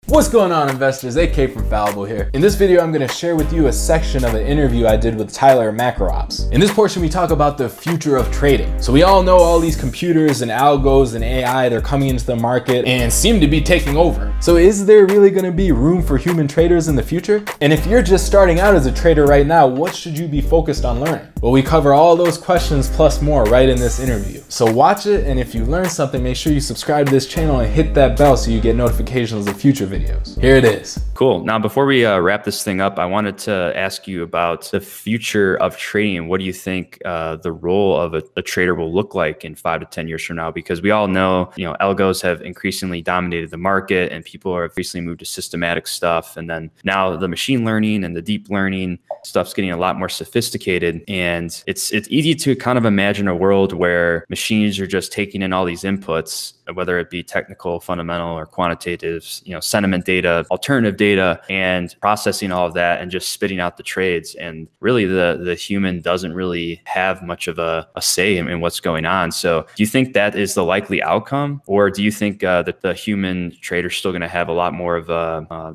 What's going on, investors? AK from Algo here. In this video, I'm going to share with you a section of an interview I did with Tyler MacroOps. In this portion, we talk about the future of trading. So we all know all these computers and algos and AI, they're coming into the market and seem to be taking over. So is there really going to be room for human traders in the future? And if you're just starting out as a trader right now, what should you be focused on learning? Well, we cover all those questions plus more right in this interview. So watch it, and if you learn something, make sure you subscribe to this channel and hit that bell so you get notifications of future videos. Here it is. Cool. Now, before we wrap this thing up, I wanted to ask you about the future of trading. What do you think the role of a trader will look like in 5 to 10 years from now? Because we all know, algos have increasingly dominated the market and people have recently moved to systematic stuff. And then now the machine learning and the deep learning stuff's getting a lot more sophisticated. And it's easy to kind of imagine a world where machines are just taking in all these inputs, whether it be technical, fundamental, or quantitative, sentiment data, alternative data, and processing all of that and just spitting out the trades. And really the human doesn't really have much of a say in what's going on. So do you think that is the likely outcome? Or do you think that the human trader is still going to have a lot more of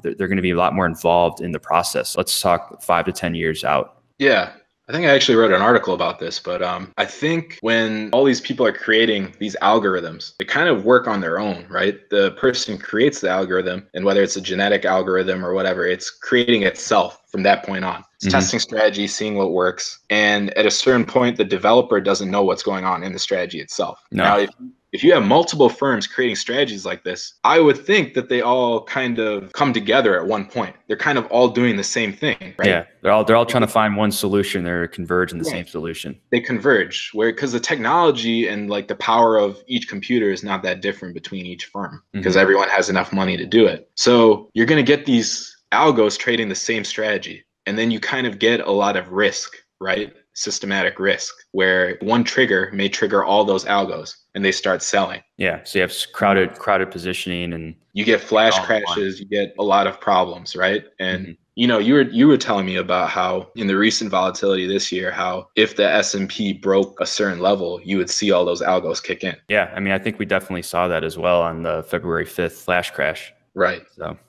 they're going to be a lot more involved in the process? Let's talk 5 to 10 years out. Yeah. I think I actually wrote an article about this, but I think when all these people are creating these algorithms, they kind of work on their own, right? The person creates the algorithm, and whether it's a genetic algorithm or whatever, it's creating itself from that point on. It's testing strategy, seeing what works. And at a certain point, the developer doesn't know what's going on in the strategy itself. No. Now, if you have multiple firms creating strategies like this, I would think that they all kind of come together at one point. They're kind of all doing the same thing, right? Yeah, they're all trying to find one solution. They're converge in the same solution. They converge, because the technology and like the power of each computer is not that different between each firm, because everyone has enough money to do it. So you're going to get these algos trading the same strategy, and then you kind of get a lot of risk, right? Systematic risk, where one trigger may trigger all those algos and they start selling. Yeah, so you have crowded positioning, and you get flash crashes, you get a lot of problems, right? And you were telling me about how in the recent volatility this year, how if the S&P broke a certain level, you would see all those algos kick in. Yeah, I mean, I think we definitely saw that as well on the February 5th flash crash. Right.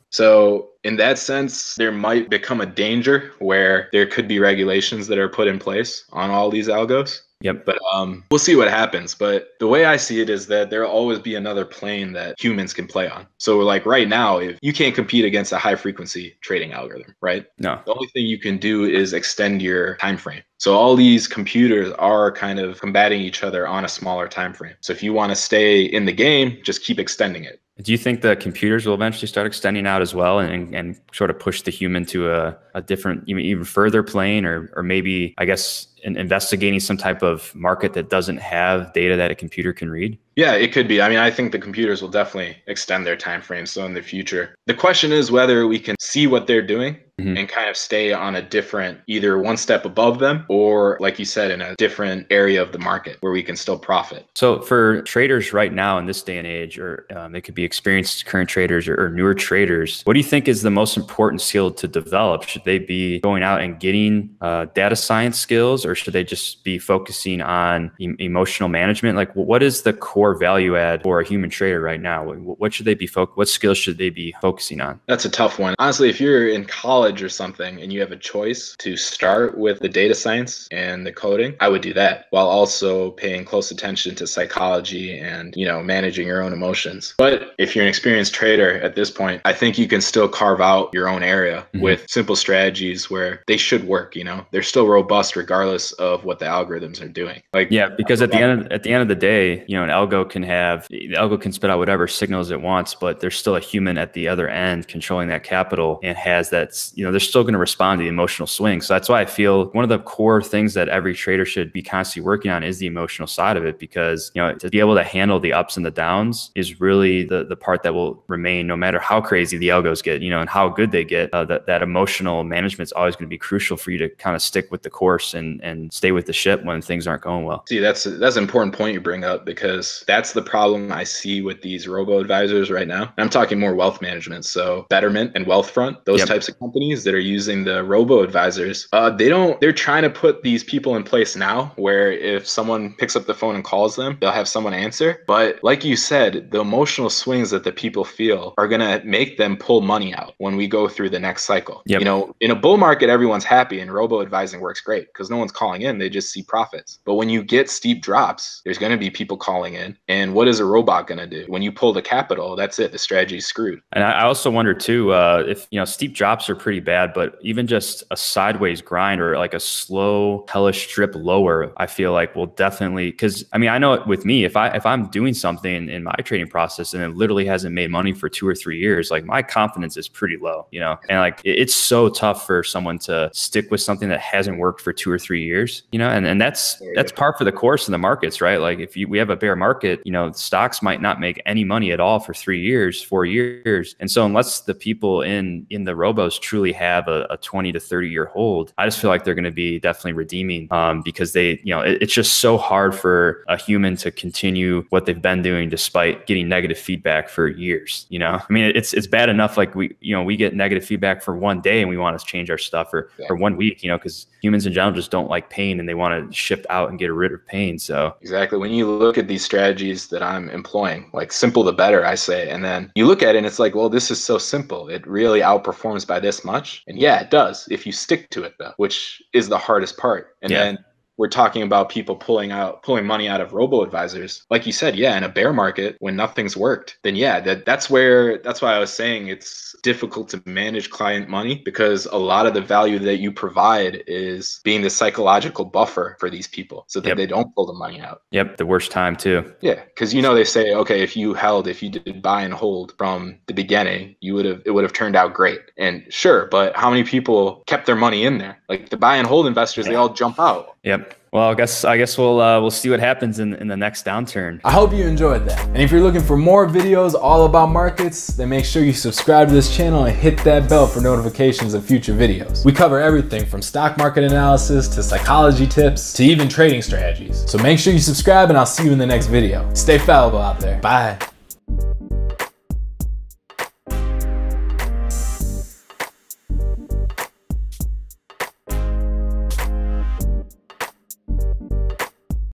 So in that sense, there might become a danger where there could be regulations that are put in place on all these algos. Yep. But we'll see what happens. But the way I see it is that there'll always be another plane that humans can play on. So like right now, if you can't compete against a high frequency trading algorithm, right? No. The only thing you can do is extend your time frame. So all these computers are kind of combating each other on a smaller time frame. So if you want to stay in the game, just keep extending it. Do you think the computers will eventually start extending out as well and sort of push the human to a different, even further plane, or maybe, I guess, investigating some type of market that doesn't have data that a computer can read? Yeah, it could be. I mean, I think the computers will definitely extend their time frame. So in the future, the question is whether we can see what they're doing and kind of stay on a different, either one step above them, or like you said, in a different area of the market where we can still profit. So for traders right now in this day and age, or it could be experienced current traders or newer traders, what do you think is the most important skill to develop? Should they be going out and getting data science skills, or should they just be focusing on emotional management? Like, what is the core value add for a human trader right now? What should they be what skills should they be focusing on? That's a tough one. Honestly, if you're in college or something and you have a choice to start with the data science and the coding, I would do that while also paying close attention to psychology and, managing your own emotions. But if you're an experienced trader at this point, I think you can still carve out your own area with simple strategies where they should work. They're still robust regardless of what the algorithms are doing. Because at the end of the day, an algo can spit out whatever signals it wants, but there's still a human at the other end controlling that capital and has that, they're still going to respond to the emotional swings. So that's why I feel one of the core things that every trader should be constantly working on is the emotional side of it, because, to be able to handle the ups and the downs is really the part that will remain no matter how crazy the algos get, and how good they get. That emotional management is always going to be crucial for you to kind of stick with the course and stay with the ship when things aren't going well. See, that's an important point you bring up, because that's the problem I see with these robo advisors right now. I'm talking more wealth management. So Betterment and Wealthfront, those types of companies. companies that are using the robo-advisors, they're trying to put these people in place now where if someone picks up the phone and calls them, they'll have someone answer. But like you said, the emotional swings that the people feel are going to make them pull money out when we go through the next cycle. Yep. You know, in a bull market, everyone's happy and robo-advising works great because no one's calling in. They just see profits. But when you get steep drops, there's going to be people calling in. And what is a robot going to do? When you pull the capital, that's it. The strategy's screwed. And I also wonder too, if, you know, steep drops are pretty bad, but even just a sideways grind or like a slow hellish strip lower, I feel like will definitely, because I mean, I know with me, if I'm doing something in my trading process and it literally hasn't made money for 2 or 3 years, like my confidence is pretty low, you know, and like it's so tough for someone to stick with something that hasn't worked for 2 or 3 years, you know, and that's par for the course in the markets, right? Like if we have a bear market, you know, stocks might not make any money at all for 3 years, 4 years. And so unless the people in the robos truly have a 20 to 30 year hold, I just feel like they're going to be definitely redeeming because they, you know, it's just so hard for a human to continue what they've been doing despite getting negative feedback for years. You know, I mean, it's bad enough like we get negative feedback for one day and we want to change our stuff for 1 week, you know, because humans in general just don't like pain and they want to shift out and get rid of pain. So exactly, when you look at these strategies that I'm employing, like simple the better, I say, and then you look at it and it's like, well, this is so simple. It really outperforms by this much. And yeah, it does if you stick to it though, which is the hardest part. And then we're talking about people pulling money out of robo-advisors. Like you said, yeah, in a bear market when nothing's worked, then yeah, that's why I was saying it's difficult to manage client money, because a lot of the value that you provide is being the psychological buffer for these people so that they don't pull the money out. Yep, the worst time too. Yeah, because you know they say, okay, if you did buy and hold from the beginning, it would have turned out great. And sure, but how many people kept their money in there? Like the buy and hold investors, they all jump out. Yep. Well, I guess we'll see what happens in the next downturn. I hope you enjoyed that. And if you're looking for more videos all about markets, then make sure you subscribe to this channel and hit that bell for notifications of future videos. We cover everything from stock market analysis to psychology tips to even trading strategies. So make sure you subscribe and I'll see you in the next video. Stay fallible out there. Bye.